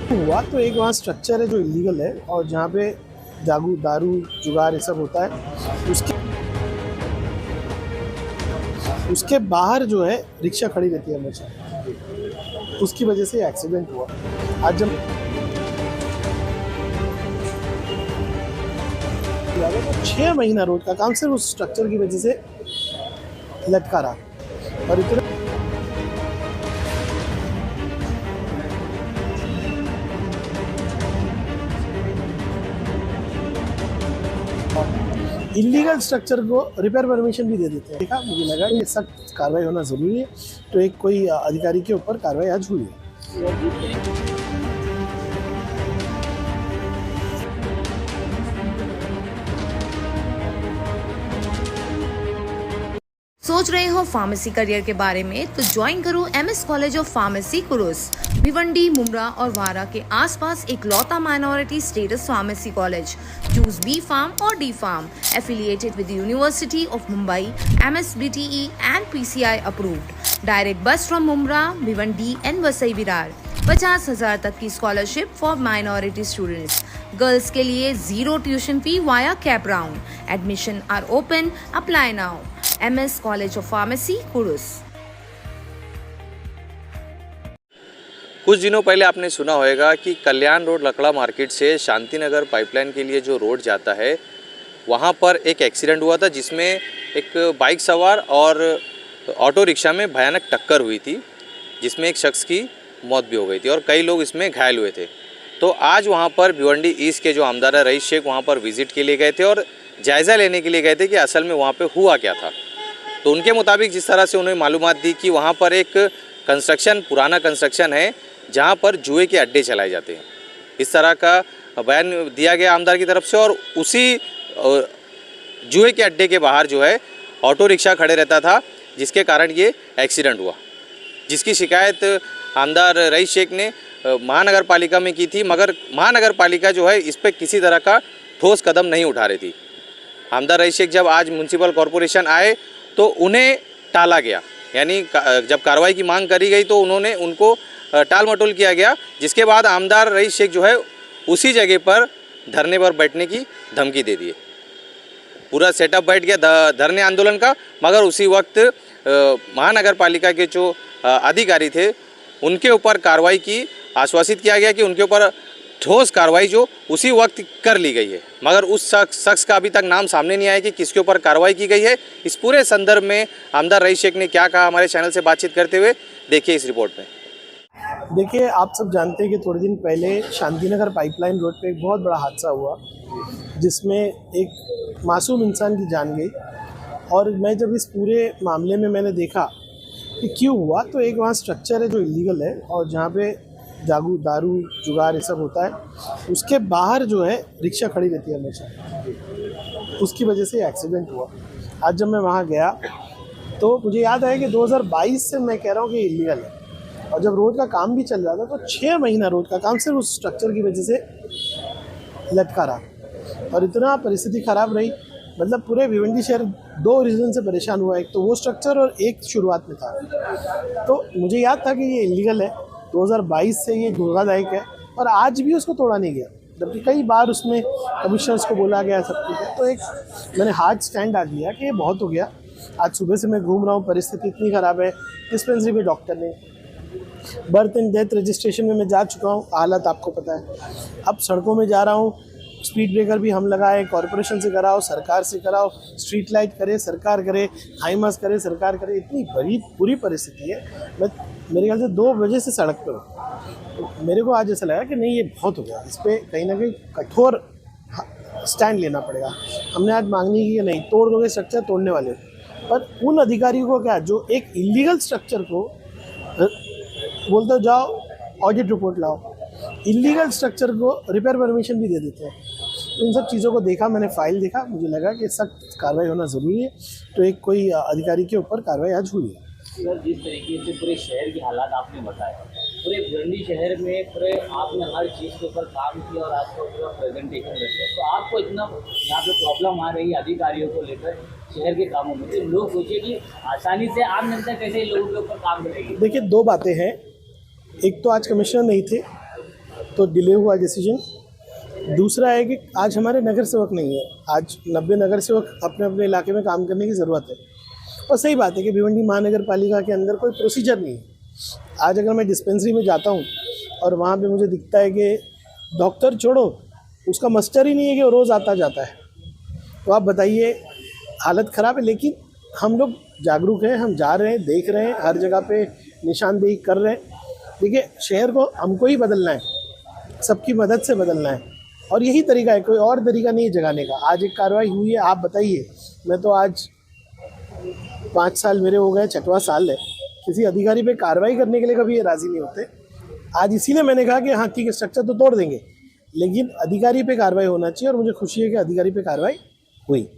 हुआ तो एक वहाँ स्ट्रक्चर है जो इलीगल है और जहाँ पे दारू जुगार ये सब होता है, उसके बाहर जो है रिक्शा खड़ी रहती है हमेशा, उसकी वजह से एक्सीडेंट हुआ। आज जब 6 महीना रोड का काम सिर्फ उस स्ट्रक्चर की वजह से लटका रहा और इतना इलीगल स्ट्रक्चर को रिपेयर परमिशन भी दे देते हैं। देखा, मुझे लगा कि सख्त कार्रवाई होना ज़रूरी है, तो एक कोई अधिकारी के ऊपर कार्रवाई आज हुई है। सोच रहे हो फार्मेसी करियर के बारे में तो ज्वाइन करो MS College of Pharmacy Kurus. Bhiwandi, Mumbra और वारा के आसपास एक लौता minority status pharmacy college. Choose B Pharm और D Pharm. Affiliated with University of Mumbai, MSBTE and PCI approved. Direct bus from Mumbra, Bhiwandi and Vasai Virar. 50,000 तक की scholarship for minority students. Girls के लिए 0 tuition fee via CAP round. Admission are open, apply now. MS College of Pharmacy कुरुस। कुछ दिनों पहले आपने सुना होगा कि कल्याण रोड लकड़ा मार्केट से शांति नगर पाइपलाइन के लिए जो रोड जाता है वहाँ पर एक एक्सीडेंट हुआ था, जिसमें एक बाइक सवार और ऑटो रिक्शा में भयानक टक्कर हुई थी, जिसमें एक शख्स की मौत भी हो गई थी और कई लोग इसमें घायल हुए थे। तो आज वहाँ पर भिवंडी ईस्ट के जो आमदार रईस शेख वहाँ पर विजिट के लिए गए थे और जायज़ा लेने के लिए गए थे कि असल में वहाँ पे हुआ क्या था। तो उनके मुताबिक जिस तरह से उन्हें मालूमात दी कि वहाँ पर एक पुराना कंस्ट्रक्शन है जहाँ पर जुए के अड्डे चलाए जाते हैं, इस तरह का बयान दिया गया आमदार की तरफ से। और उसी जुए के अड्डे के बाहर जो है ऑटो रिक्शा खड़े रहता था, जिसके कारण ये एक्सीडेंट हुआ, जिसकी शिकायत आमदार रईस शेख ने महानगर पालिका में की थी, मगर महानगर पालिका जो है इस पर किसी तरह का ठोस कदम नहीं उठा रही थी। आमदार रईस शेख जब आज म्यूनसिपल कॉरपोरेशन आए तो उन्हें टाला गया, यानी जब कार्रवाई की मांग करी गई तो उनको टाल मटोल किया गया, जिसके बाद आमदार रईस शेख जो है उसी जगह पर धरने पर बैठने की धमकी दे दी। पूरा सेटअप बैठ गया धरने आंदोलन का, मगर उसी वक्त महानगर पालिका के जो अधिकारी थे उनके ऊपर कार्रवाई की आश्वासित किया गया कि उनके ऊपर ठोस कार्रवाई जो उसी वक्त कर ली गई है, मगर उस शख्स का अभी तक नाम सामने नहीं आया कि किसके ऊपर कार्रवाई की गई है। इस पूरे संदर्भ में आमदार रईस शेख ने क्या कहा, हमारे चैनल से बातचीत करते हुए देखिए इस रिपोर्ट में। देखिए, आप सब जानते हैं कि थोड़े दिन पहले शांतिनगर पाइपलाइन रोड पे एक बहुत बड़ा हादसा हुआ, जिसमें एक मासूम इंसान की जान गई। और मैं जब इस पूरे मामले में मैंने देखा कि क्यों हुआ, तो एक वहाँ स्ट्रक्चर है जो इलीगल है और जहाँ पे दारू जुगार ये सब होता है, उसके बाहर जो है रिक्शा खड़ी रहती है हमेशा, उसकी वजह से एक्सीडेंट हुआ। आज जब मैं वहाँ गया तो मुझे याद आया कि 2022 से मैं कह रहा हूँ कि इलीगल है, और जब रोड का काम भी चल रहा था तो 6 महीना रोड का काम सिर्फ उस स्ट्रक्चर की वजह से लटका रहा और इतना परिस्थिति ख़राब रही। मतलब पूरे भिवंडी शहर 2 रीज़न से परेशान हुआ, एक तो वो स्ट्रक्चर और एक शुरुआत में था। तो मुझे याद था कि ये इलीगल है, 2022 से ये धोखादायक है, और आज भी उसको तोड़ा नहीं गया, जबकि कई बार उसमें कमिश्नर्स को बोला गया सब कुछ है। तो एक मैंने हार्ड स्टैंड आज लिया कि ये बहुत हो गया। आज सुबह से मैं घूम रहा हूँ, परिस्थिति इतनी ख़राब है, डिस्पेंसरी में डॉक्टर ने, बर्थ एंड डेथ रजिस्ट्रेशन में मैं जा चुका हूँ, हालत आपको पता है। अब सड़कों में जा रहा हूँ, स्पीड ब्रेकर भी हम लगाए, कॉरपोरेशन से कराओ, सरकार से कराओ, स्ट्रीट लाइट करे सरकार करे, हाईमास करे सरकार करे, इतनी बड़ी बुरी परिस्थिति है। मैं मेरे ख्याल से 2 बजे से सड़क पर हूँ। तो मेरे को आज ऐसा लगा कि नहीं, ये बहुत हो गया, इस पर कहीं ना कहीं कठोर स्टैंड लेना पड़ेगा। हमने आज मांगनी की नहीं, तोड़ दोगे स्ट्रक्चर, तोड़ने वाले, पर उन अधिकारियों को क्या जो एक इलीगल स्ट्रक्चर को बोलते हो जाओ ऑडिट रिपोर्ट लाओ, इलीगल स्ट्रक्चर को रिपेयर परमिशन भी दे देते हैं। तो इन सब चीज़ों को देखा, मैंने फाइल देखा, मुझे लगा कि सख्त कार्रवाई होना ज़रूरी है, तो एक कोई अधिकारी के ऊपर कार्रवाई आज हुई है। सर, जिस तरीके से पूरे शहर की हालात आपने बताया, पूरे भिवंडी शहर में पूरे आपने हर चीज़ के ऊपर काम किया और आज का पूरा प्रेजेंटेशन रखा, तो आपको इतना यहाँ पे प्रॉब्लम आ रही है अधिकारियों को लेकर शहर के कामों में, तो लोग सोचिए कि आसानी से आम जनता कैसे लोगों के ऊपर काम करेगी। देखिए, 2 बातें हैं। एक तो आज कमिश्नर नहीं थे, तो डिले हुआ डिसीजन। दूसरा है कि आज हमारे नगर सेवक नहीं है, आज 90 नगर सेवक अपने अपने इलाके में काम करने की ज़रूरत है। और सही बात है कि भिवंडी महानगर पालिका के अंदर कोई प्रोसीजर नहीं है। आज अगर मैं डिस्पेंसरी में जाता हूँ और वहाँ पे मुझे दिखता है कि डॉक्टर छोड़ो, उसका मस्टर ही नहीं है कि वो रोज़ आता जाता है, तो आप बताइए, हालत ख़राब है। लेकिन हम लोग जागरूक हैं, हम जा रहे हैं, देख रहे हैं, हर जगह पे निशानदेही कर रहे हैं। देखिए, शहर को हमको ही बदलना है, सबकी मदद से बदलना है, और यही तरीका है, कोई और तरीका नहीं है जगाने का। आज एक कार्रवाई हुई है, आप बताइए, मैं तो आज 5 साल मेरे हो गए, 6वां साल है, किसी अधिकारी पे कार्रवाई करने के लिए कभी ये राज़ी नहीं होते। आज इसीलिए मैंने कहा कि हाँ ठीक है, स्ट्रक्चर तो तोड़ देंगे, लेकिन अधिकारी पे कार्रवाई होना चाहिए, और मुझे खुशी है कि अधिकारी पे कार्रवाई हुई।